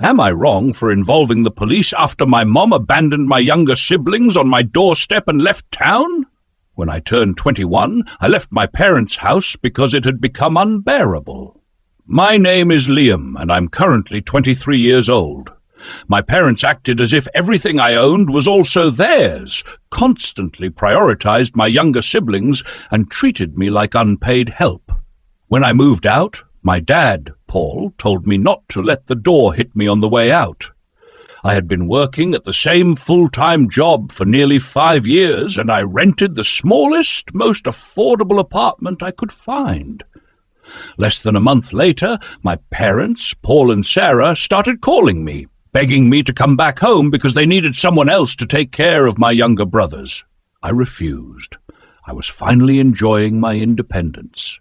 Am I wrong for involving the police after my mom abandoned my younger siblings on my doorstep and left town? When I turned 21, I left my parents' house because it had become unbearable. My name is Liam, and I'm currently 23 years old. My parents acted as if everything I owned was also theirs, constantly prioritized my younger siblings, and treated me like unpaid help. When I moved out, my dad, Paul, told me not to let the door hit me on the way out. I had been working at the same full-time job for nearly 5 years, and I rented the smallest, most affordable apartment I could find. Less than a month later, my parents, Paul and Sarah, started calling me, begging me to come back home because they needed someone else to take care of my younger brothers. I refused. I was finally enjoying my independence.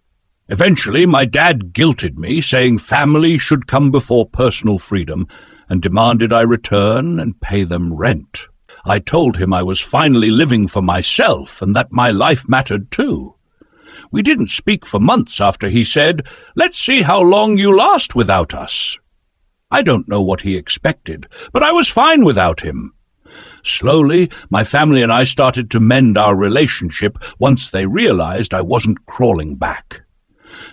Eventually, my dad guilted me, saying family should come before personal freedom, and demanded I return and pay them rent. I told him I was finally living for myself and that my life mattered too. We didn't speak for months after he said, "Let's see how long you last without us." I don't know what he expected, but I was fine without him. Slowly, my family and I started to mend our relationship once they realized I wasn't crawling back.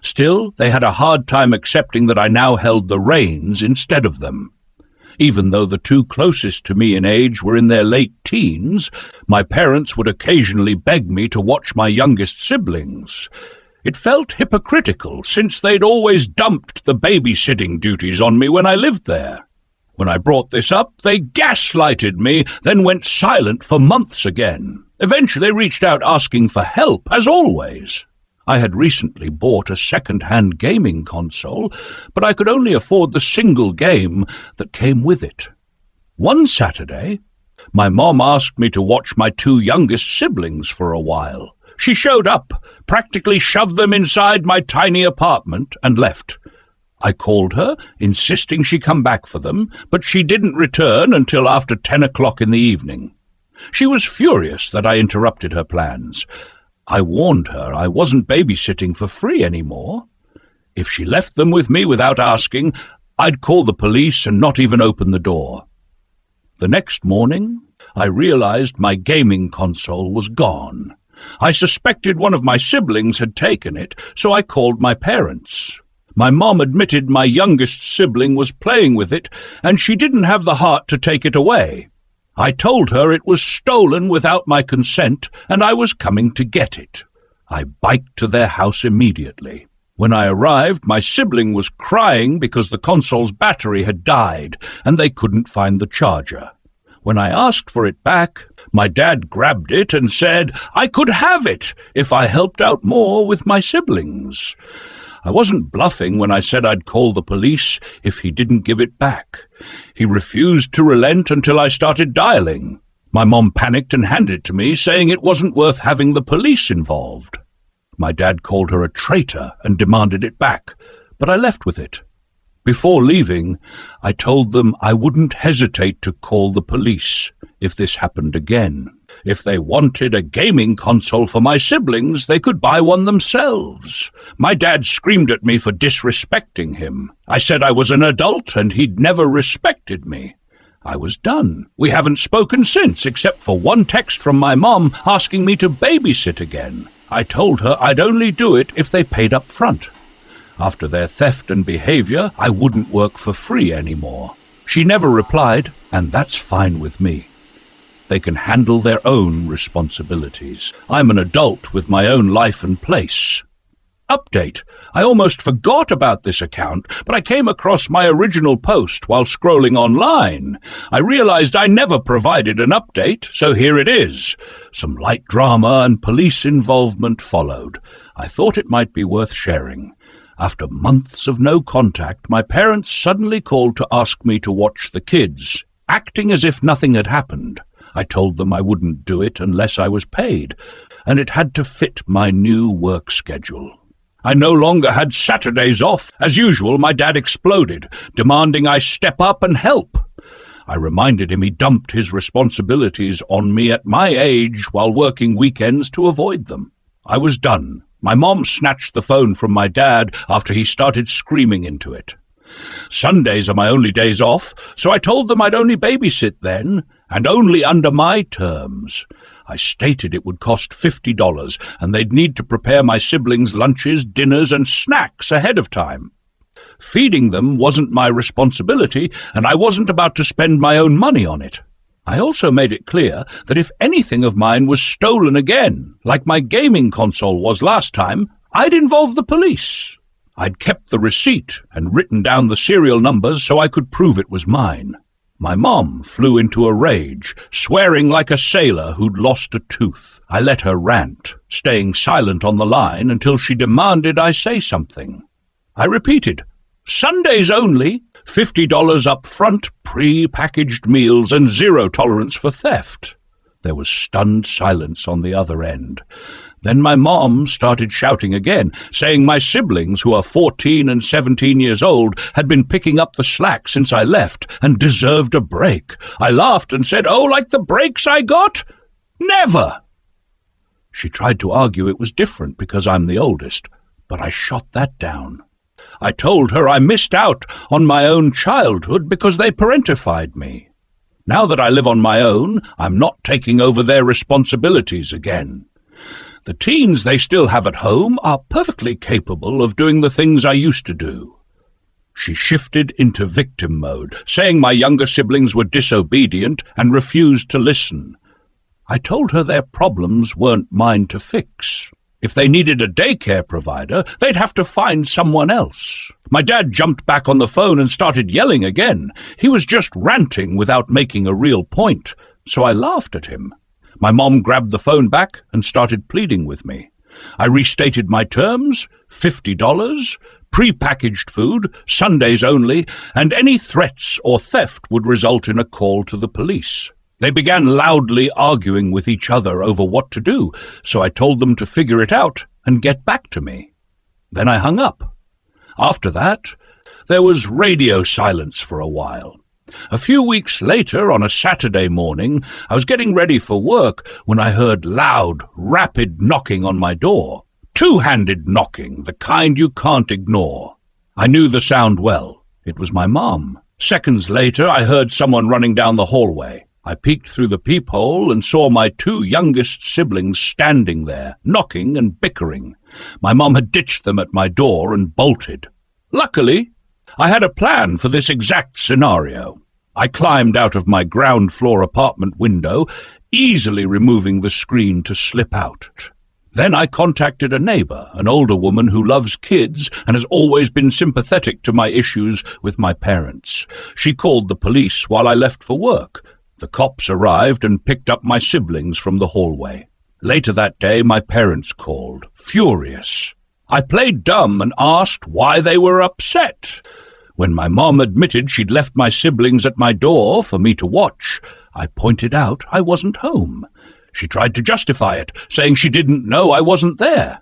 Still, they had a hard time accepting that I now held the reins instead of them. Even though the two closest to me in age were in their late teens, my parents would occasionally beg me to watch my youngest siblings. It felt hypocritical, since they'd always dumped the babysitting duties on me when I lived there. When I brought this up, they gaslighted me, then went silent for months again. Eventually they reached out asking for help, as always. I had recently bought a second-hand gaming console, but I could only afford the single game that came with it. One Saturday, my mom asked me to watch my two youngest siblings for a while. She showed up, practically shoved them inside my tiny apartment, and left. I called her, insisting she come back for them, but she didn't return until after 10 o'clock in the evening. She was furious that I interrupted her plans. I warned her I wasn't babysitting for free anymore. If she left them with me without asking, I'd call the police and not even open the door. The next morning, I realized my gaming console was gone. I suspected one of my siblings had taken it, so I called my parents. My mom admitted my youngest sibling was playing with it, and she didn't have the heart to take it away. I told her it was stolen without my consent, and I was coming to get it. I biked to their house immediately. When I arrived, my sibling was crying because the console's battery had died, and they couldn't find the charger. When I asked for it back, my dad grabbed it and said I could have it if I helped out more with my siblings. I wasn't bluffing when I said I'd call the police if he didn't give it back. He refused to relent until I started dialing. My mom panicked and handed it to me, saying it wasn't worth having the police involved. My dad called her a traitor and demanded it back, but I left with it. Before leaving, I told them I wouldn't hesitate to call the police if this happened again. If they wanted a gaming console for my siblings, they could buy one themselves. My dad screamed at me for disrespecting him. I said I was an adult and he'd never respected me. I was done. We haven't spoken since, except for one text from my mom asking me to babysit again. I told her I'd only do it if they paid up front. After their theft and behavior, I wouldn't work for free anymore. She never replied, and that's fine with me. They can handle their own responsibilities. I'm an adult with my own life and place. Update. I almost forgot about this account, but I came across my original post while scrolling online. I realized I never provided an update, so here it is. Some light drama and police involvement followed. I thought it might be worth sharing. After months of no contact, my parents suddenly called to ask me to watch the kids, acting as if nothing had happened. I told them I wouldn't do it unless I was paid, and it had to fit my new work schedule. I no longer had Saturdays off. As usual, my dad exploded, demanding I step up and help. I reminded him he dumped his responsibilities on me at my age while working weekends to avoid them. I was done. My mom snatched the phone from my dad after he started screaming into it. Sundays are my only days off, so I told them I'd only babysit then, and only under my terms. I stated it would cost $50, and they'd need to prepare my siblings' lunches, dinners, and snacks ahead of time. Feeding them wasn't my responsibility, and I wasn't about to spend my own money on it. I also made it clear that if anything of mine was stolen again, like my gaming console was last time, I'd involve the police. I'd kept the receipt and written down the serial numbers so I could prove it was mine. My mom flew into a rage, swearing like a sailor who'd lost a tooth. I let her rant, staying silent on the line until she demanded I say something. I repeated, Sundays only, $50 up front, pre-packaged meals, and zero tolerance for theft. There was stunned silence on the other end. Then my mom started shouting again, saying my siblings, who are 14 and 17 years old, had been picking up the slack since I left and deserved a break. I laughed and said, "Oh, like the breaks I got? Never!" She tried to argue it was different because I'm the oldest, but I shot that down. I told her I missed out on my own childhood because they parentified me. Now that I live on my own, I'm not taking over their responsibilities again. The teens they still have at home are perfectly capable of doing the things I used to do. She shifted into victim mode, saying my younger siblings were disobedient and refused to listen. I told her their problems weren't mine to fix. If they needed a daycare provider, they'd have to find someone else. My dad jumped back on the phone and started yelling again. He was just ranting without making a real point, so I laughed at him. My mom grabbed the phone back and started pleading with me. I restated my terms, $50, pre-packaged food, Sundays only, and any threats or theft would result in a call to the police. They began loudly arguing with each other over what to do, so I told them to figure it out and get back to me. Then I hung up. After that, there was radio silence for a while. A few weeks later, on a Saturday morning, I was getting ready for work when I heard loud, rapid knocking on my door. Two-handed knocking, the kind you can't ignore. I knew the sound well. It was my mom. Seconds later, I heard someone running down the hallway. I peeked through the peephole and saw my two youngest siblings standing there, knocking and bickering. My mom had ditched them at my door and bolted. Luckily, I had a plan for this exact scenario. I climbed out of my ground-floor apartment window, easily removing the screen to slip out. Then I contacted a neighbor, an older woman who loves kids and has always been sympathetic to my issues with my parents. She called the police while I left for work. The cops arrived and picked up my siblings from the hallway. Later that day, my parents called, furious. I played dumb and asked why they were upset. When my mom admitted she'd left my siblings at my door for me to watch, I pointed out I wasn't home. She tried to justify it, saying she didn't know I wasn't there.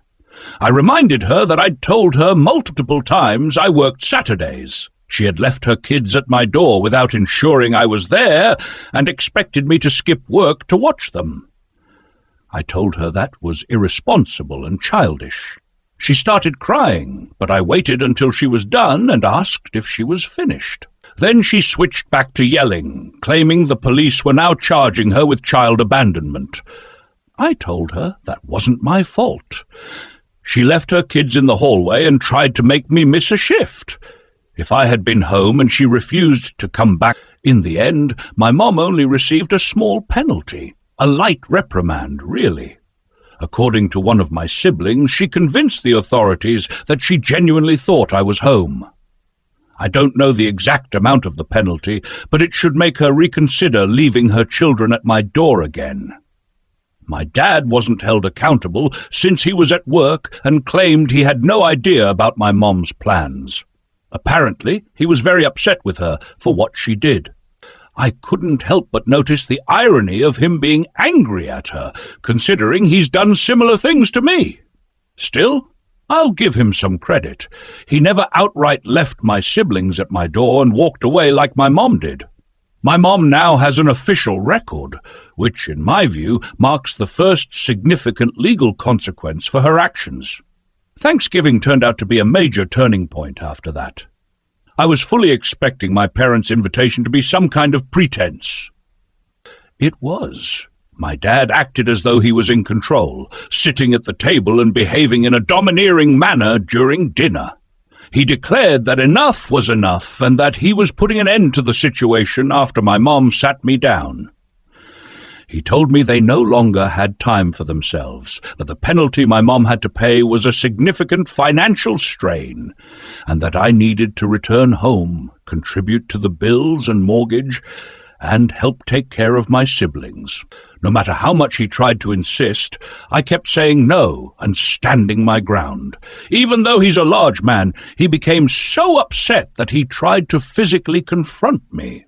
I reminded her that I'd told her multiple times I worked Saturdays. She had left her kids at my door without ensuring I was there and expected me to skip work to watch them. I told her that was irresponsible and childish. She started crying, but I waited until she was done and asked if she was finished. Then she switched back to yelling, claiming the police were now charging her with child abandonment. I told her that wasn't my fault. She left her kids in the hallway and tried to make me miss a shift. If I had been home and she refused to come back, in the end, my mom only received a small penalty, a light reprimand, really. According to one of my siblings, she convinced the authorities that she genuinely thought I was home. I don't know the exact amount of the penalty, but it should make her reconsider leaving her children at my door again. My dad wasn't held accountable since he was at work and claimed he had no idea about my mom's plans. Apparently, he was very upset with her for what she did. I couldn't help but notice the irony of him being angry at her, considering he's done similar things to me. Still, I'll give him some credit. He never outright left my siblings at my door and walked away like my mom did. My mom now has an official record, which, in my view, marks the first significant legal consequence for her actions. Thanksgiving turned out to be a major turning point after that. I was fully expecting my parents' invitation to be some kind of pretense. It was. My dad acted as though he was in control, sitting at the table and behaving in a domineering manner during dinner. He declared that enough was enough and that he was putting an end to the situation after my mom sat me down. He told me they no longer had time for themselves, that the penalty my mom had to pay was a significant financial strain, and that I needed to return home, contribute to the bills and mortgage, and help take care of my siblings. No matter how much he tried to insist, I kept saying no and standing my ground. Even though he's a large man, he became so upset that he tried to physically confront me.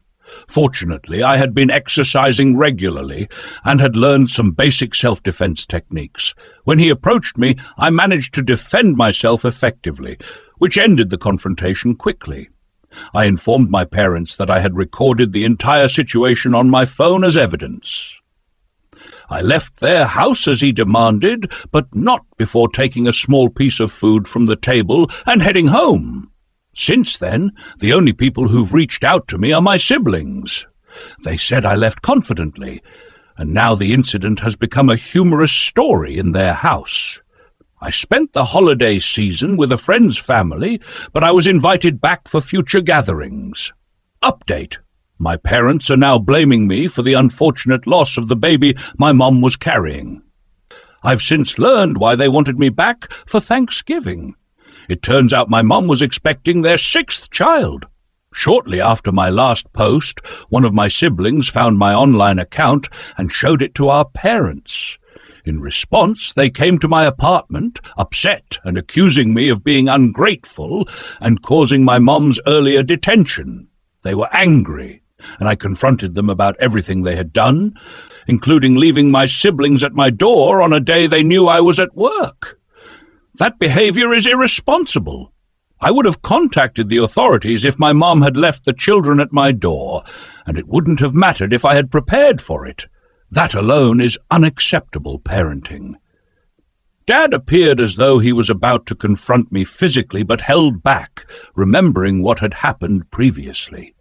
Fortunately, I had been exercising regularly and had learned some basic self-defense techniques. When he approached me, I managed to defend myself effectively, which ended the confrontation quickly. I informed my parents that I had recorded the entire situation on my phone as evidence. I left their house as he demanded, but not before taking a small piece of food from the table and heading home. Since then, the only people who've reached out to me are my siblings. They said I left confidently, and now the incident has become a humorous story in their house. I spent the holiday season with a friend's family, but I was invited back for future gatherings. Update. My parents are now blaming me for the unfortunate loss of the baby my mom was carrying. I've since learned why they wanted me back for Thanksgiving. It turns out my mom was expecting their 6th child. Shortly after my last post, one of my siblings found my online account and showed it to our parents. In response, they came to my apartment, upset and accusing me of being ungrateful and causing my mom's earlier detention. They were angry, and I confronted them about everything they had done, including leaving my siblings at my door on a day they knew I was at work. That behavior is irresponsible. I would have contacted the authorities if my mom had left the children at my door, and it wouldn't have mattered if I had prepared for it. That alone is unacceptable parenting. Dad appeared as though he was about to confront me physically, but held back, remembering what had happened previously.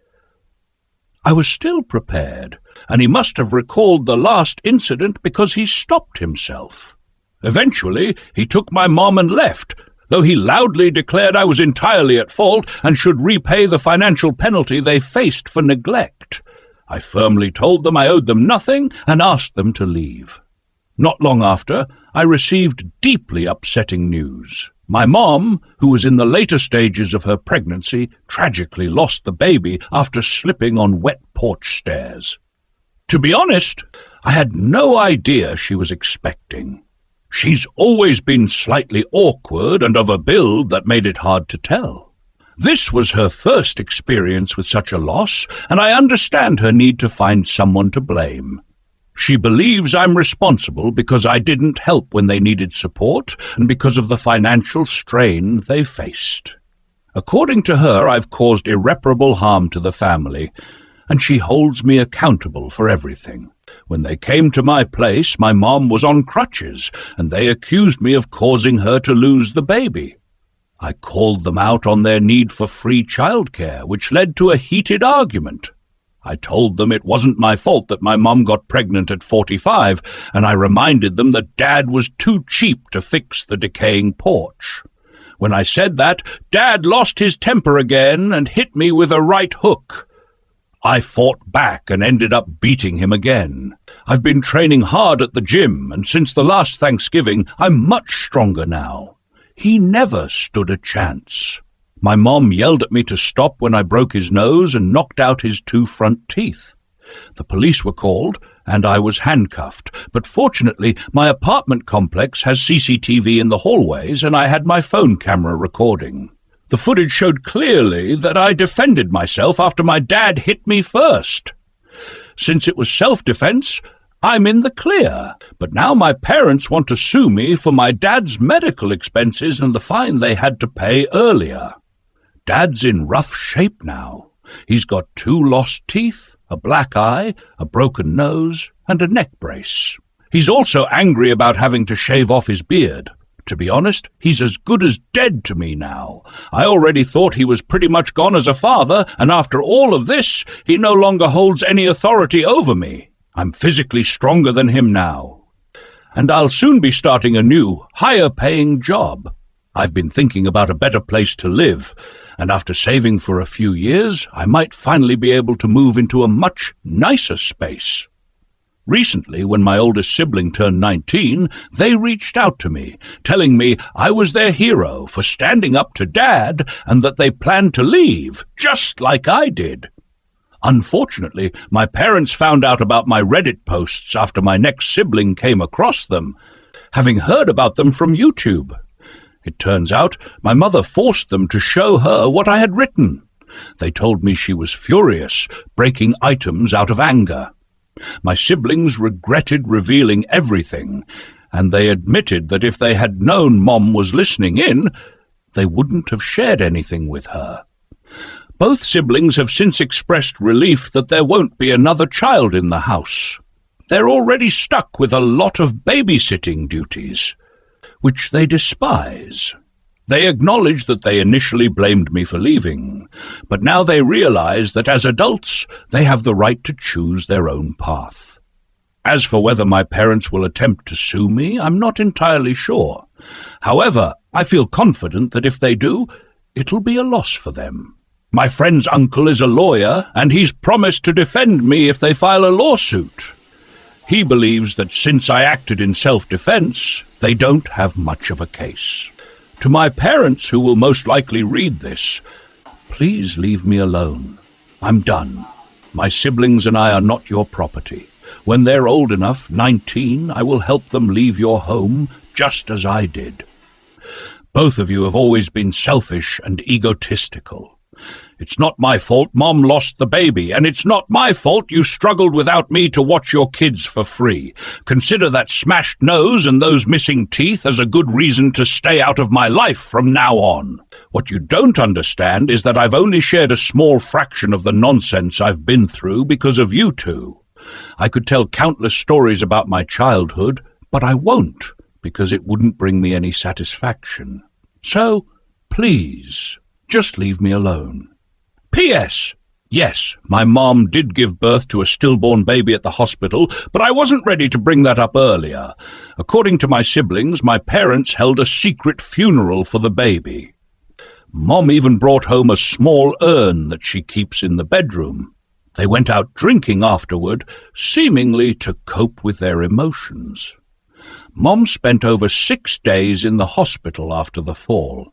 I was still prepared, and he must have recalled the last incident because he stopped himself. Eventually, he took my mom and left, though he loudly declared I was entirely at fault and should repay the financial penalty they faced for neglect. I firmly told them I owed them nothing and asked them to leave. Not long after, I received deeply upsetting news. My mom, who was in the later stages of her pregnancy, tragically lost the baby after slipping on wet porch stairs. To be honest, I had no idea she was expecting. She's always been slightly awkward and of a build that made it hard to tell. This was her first experience with such a loss, and I understand her need to find someone to blame. She believes I'm responsible because I didn't help when they needed support and because of the financial strain they faced. According to her, I've caused irreparable harm to the family, and she holds me accountable for everything. When they came to my place, my mom was on crutches, and they accused me of causing her to lose the baby. I called them out on their need for free childcare, which led to a heated argument. I told them it wasn't my fault that my mom got pregnant at 45, and I reminded them that Dad was too cheap to fix the decaying porch. When I said that, Dad lost his temper again and hit me with a right hook. I fought back and ended up beating him again. I've been training hard at the gym, and since the last Thanksgiving, I'm much stronger now. He never stood a chance. My mom yelled at me to stop when I broke his nose and knocked out his 2 front teeth. The police were called, and I was handcuffed, but fortunately my apartment complex has CCTV in the hallways, and I had my phone camera recording. The footage showed clearly that I defended myself after my dad hit me first. Since it was self-defense, I'm in the clear. But now my parents want to sue me for my dad's medical expenses and the fine they had to pay earlier. Dad's in rough shape now. He's got 2 lost teeth, a black eye, a broken nose, and a neck brace. He's also angry about having to shave off his beard. To be honest, he's as good as dead to me now. I already thought he was pretty much gone as a father, and after all of this, he no longer holds any authority over me. I'm physically stronger than him now. And I'll soon be starting a new, higher-paying job. I've been thinking about a better place to live, and after saving for a few years, I might finally be able to move into a much nicer space. Recently, when my oldest sibling turned 19, they reached out to me, telling me I was their hero for standing up to Dad and that they planned to leave, just like I did. Unfortunately, my parents found out about my Reddit posts after my next sibling came across them, having heard about them from YouTube. It turns out my mother forced them to show her what I had written. They told me she was furious, breaking items out of anger. My siblings regretted revealing everything, and they admitted that if they had known Mom was listening in, they wouldn't have shared anything with her. Both siblings have since expressed relief that there won't be another child in the house. They're already stuck with a lot of babysitting duties, which they despise. They acknowledge that they initially blamed me for leaving, but now they realize that as adults, they have the right to choose their own path. As for whether my parents will attempt to sue me, I'm not entirely sure. However, I feel confident that if they do, it'll be a loss for them. My friend's uncle is a lawyer, and he's promised to defend me if they file a lawsuit. He believes that since I acted in self-defense, they don't have much of a case. To my parents, who will most likely read this, please leave me alone. I'm done. My siblings and I are not your property. When they're old enough, 19, I will help them leave your home, just as I did. Both of you have always been selfish and egotistical. It's not my fault Mom lost the baby, and it's not my fault you struggled without me to watch your kids for free. Consider that smashed nose and those missing teeth as a good reason to stay out of my life from now on. What you don't understand is that I've only shared a small fraction of the nonsense I've been through because of you two. I could tell countless stories about my childhood, but I won't, because it wouldn't bring me any satisfaction. So, please, just leave me alone. P.S. Yes, my mom did give birth to a stillborn baby at the hospital, but I wasn't ready to bring that up earlier. According to my siblings, my parents held a secret funeral for the baby. Mom even brought home a small urn that she keeps in the bedroom. They went out drinking afterward, seemingly to cope with their emotions. Mom spent over 6 days in the hospital after the fall.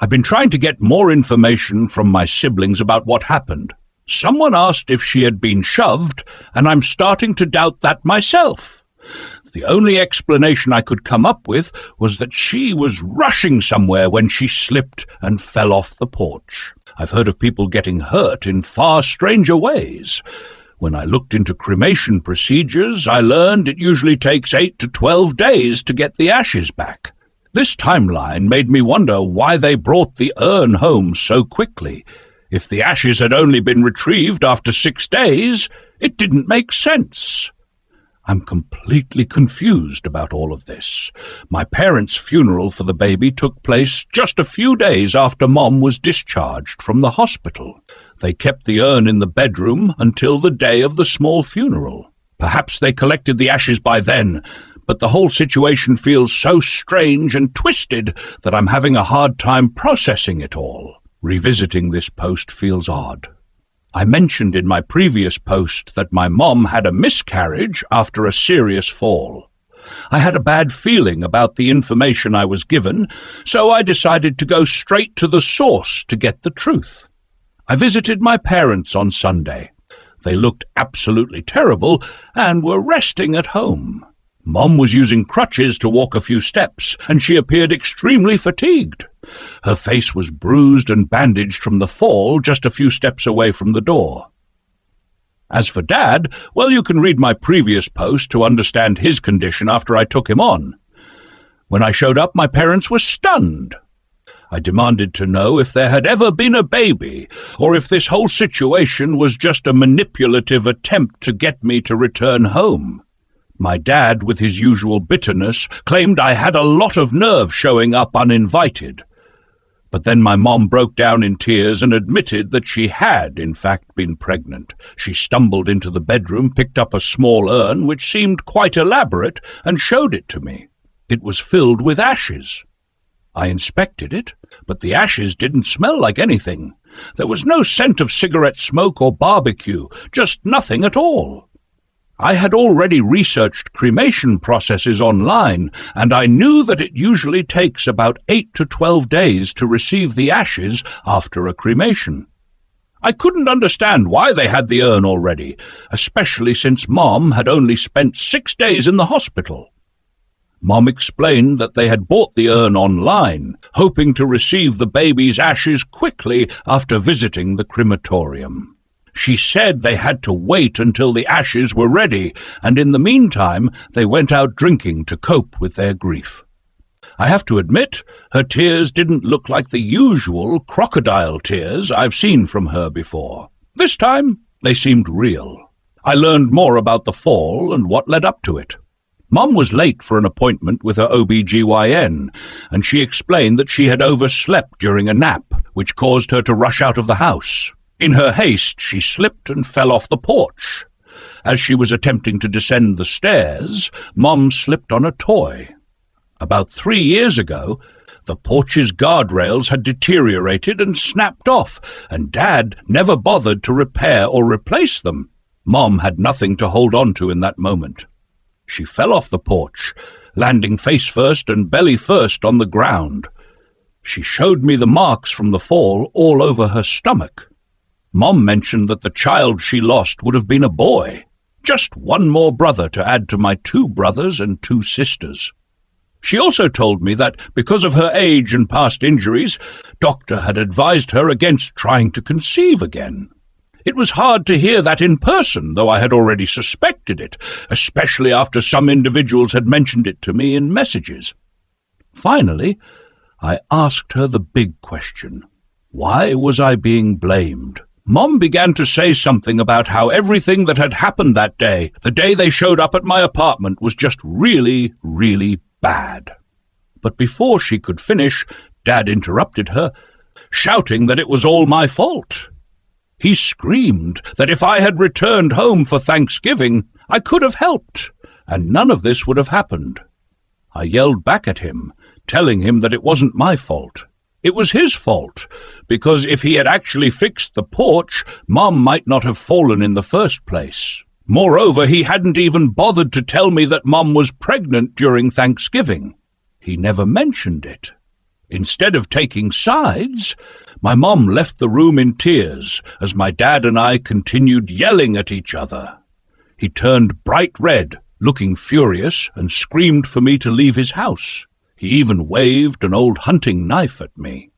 I've been trying to get more information from my siblings about what happened. Someone asked if she had been shoved, and I'm starting to doubt that myself. The only explanation I could come up with was that she was rushing somewhere when she slipped and fell off the porch. I've heard of people getting hurt in far stranger ways. When I looked into cremation procedures, I learned it usually takes 8 to 12 days to get the ashes back. This timeline made me wonder why they brought the urn home so quickly. If the ashes had only been retrieved after 6 days, it didn't make sense. I'm completely confused about all of this. My parents' funeral for the baby took place just a few days after Mom was discharged from the hospital. They kept the urn in the bedroom until the day of the small funeral. Perhaps they collected the ashes by then, but the whole situation feels so strange and twisted that I'm having a hard time processing it all. Revisiting this post feels odd. I mentioned in my previous post that my mom had a miscarriage after a serious fall. I had a bad feeling about the information I was given, so I decided to go straight to the source to get the truth. I visited my parents on Sunday. They looked absolutely terrible and were resting at home. Mom was using crutches to walk a few steps, and she appeared extremely fatigued. Her face was bruised and bandaged from the fall just a few steps away from the door. As for Dad, well, you can read my previous post to understand his condition after I took him on. When I showed up, my parents were stunned. I demanded to know if there had ever been a baby, or if this whole situation was just a manipulative attempt to get me to return home. My dad, with his usual bitterness, claimed I had a lot of nerve showing up uninvited. But then my mom broke down in tears and admitted that she had, in fact, been pregnant. She stumbled into the bedroom, picked up a small urn, which seemed quite elaborate, and showed it to me. It was filled with ashes. I inspected it, but the ashes didn't smell like anything. There was no scent of cigarette smoke or barbecue, just nothing at all. I had already researched cremation processes online, and I knew that it usually takes about 8 to 12 days to receive the ashes after a cremation. I couldn't understand why they had the urn already, especially since Mom had only spent 6 days in the hospital. Mom explained that they had bought the urn online, hoping to receive the baby's ashes quickly after visiting the crematorium. She said they had to wait until the ashes were ready, and in the meantime they went out drinking to cope with their grief. I have to admit, her tears didn't look like the usual crocodile tears I've seen from her before. This time, they seemed real. I learned more about the fall and what led up to it. Mum was late for an appointment with her OB-GYN, and she explained that she had overslept during a nap, which caused her to rush out of the house. In her haste, she slipped and fell off the porch. As she was attempting to descend the stairs, Mom slipped on a toy. About 3 years ago, the porch's guardrails had deteriorated and snapped off, and Dad never bothered to repair or replace them. Mom had nothing to hold on to in that moment. She fell off the porch, landing face first and belly first on the ground. She showed me the marks from the fall all over her stomach. Mom mentioned that the child she lost would have been a boy, just one more brother to add to my 2 brothers and 2 sisters. She also told me that, because of her age and past injuries, doctor had advised her against trying to conceive again. It was hard to hear that in person, though I had already suspected it, especially after some individuals had mentioned it to me in messages. Finally, I asked her the big question. Why was I being blamed? Mom began to say something about how everything that had happened that day, the day they showed up at my apartment, was just really, really bad. But before she could finish, Dad interrupted her, shouting that it was all my fault. He screamed that if I had returned home for Thanksgiving, I could have helped, and none of this would have happened. I yelled back at him, telling him that it wasn't my fault. It was his fault, because if he had actually fixed the porch, Mom might not have fallen in the first place. Moreover, he hadn't even bothered to tell me that Mom was pregnant during Thanksgiving. He never mentioned it. Instead of taking sides, my mom left the room in tears as my dad and I continued yelling at each other. He turned bright red, looking furious, and screamed for me to leave his house. He even waved an old hunting knife at me.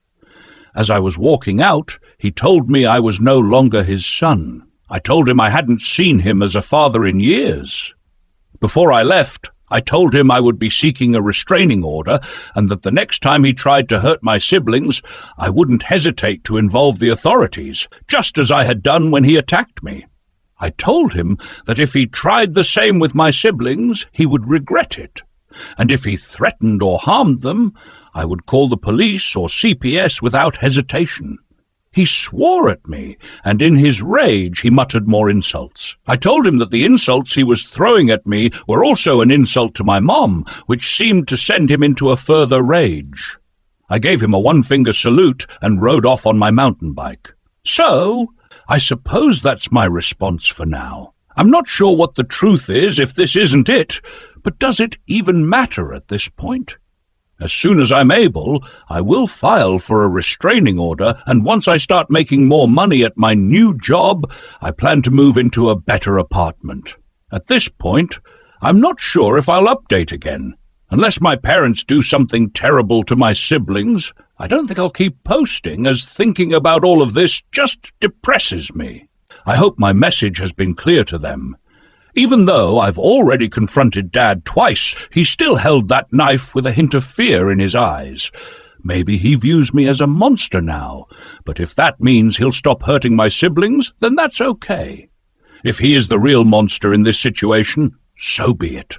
As I was walking out, he told me I was no longer his son. I told him I hadn't seen him as a father in years. Before I left, I told him I would be seeking a restraining order and that the next time he tried to hurt my siblings, I wouldn't hesitate to involve the authorities, just as I had done when he attacked me. I told him that if he tried the same with my siblings, he would regret it, and if he threatened or harmed them, I would call the police or CPS without hesitation. He swore at me, and in his rage he muttered more insults. I told him that the insults he was throwing at me were also an insult to my mom, which seemed to send him into a further rage. I gave him a one-finger salute and rode off on my mountain bike. So, I suppose that's my response for now. I'm not sure what the truth is if this isn't it, but does it even matter at this point? As soon as I'm able, I will file for a restraining order, and once I start making more money at my new job, I plan to move into a better apartment. At this point, I'm not sure if I'll update again. Unless my parents do something terrible to my siblings, I don't think I'll keep posting, as thinking about all of this just depresses me. I hope my message has been clear to them. Even though I've already confronted Dad twice, he still held that knife with a hint of fear in his eyes. Maybe he views me as a monster now, but if that means he'll stop hurting my siblings, then that's okay. If he is the real monster in this situation, So be it.